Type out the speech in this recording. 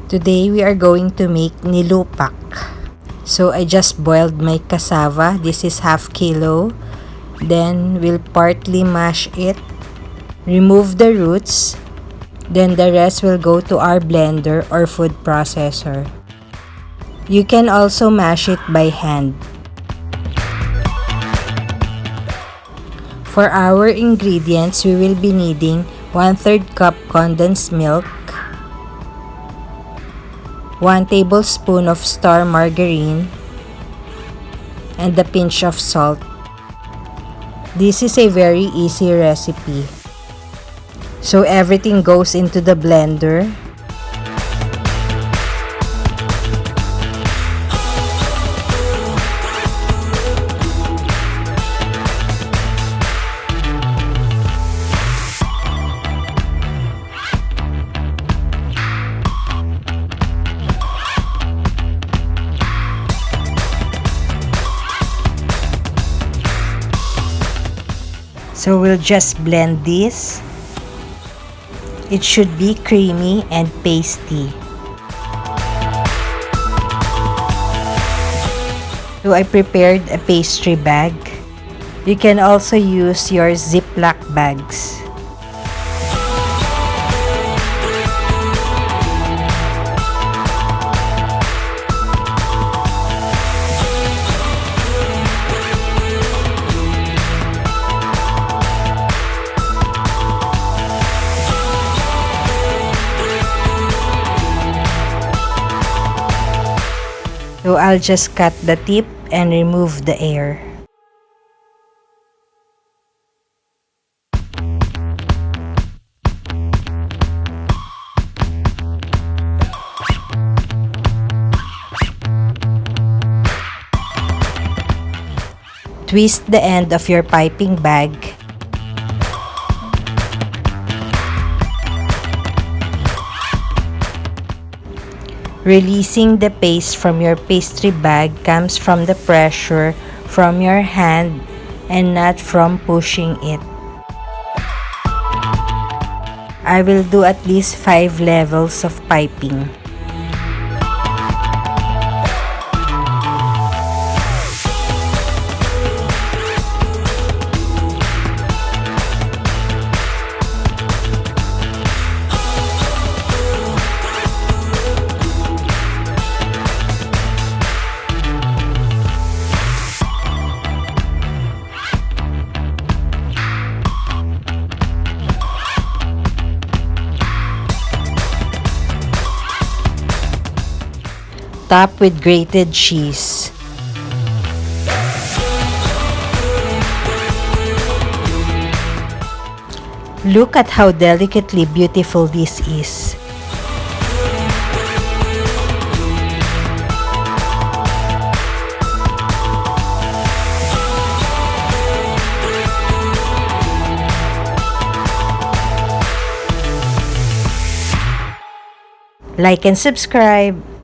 Today we are going to make nilupak. So I just boiled my cassava. This is half kilo. Then we'll partly mash it. Remove the roots. Then the rest will go to our blender or food processor. You can also mash it by hand. For our ingredients, we will be needing 1/3 cup condensed milk, 1 tablespoon of star margarine, and a pinch of salt. This is a very easy recipe. So everything goes into the blender. So we'll just blend this. It should be creamy and pasty. So I prepared a pastry bag. You can also use your Ziploc bags. So I'll just cut the tip and remove the air. Twist the end of your piping bag. Releasing the paste from your pastry bag comes from the pressure from your hand and not from pushing it. I will do at least 5 levels of piping. Top with grated cheese. Look at how delicately beautiful this is. Like and subscribe.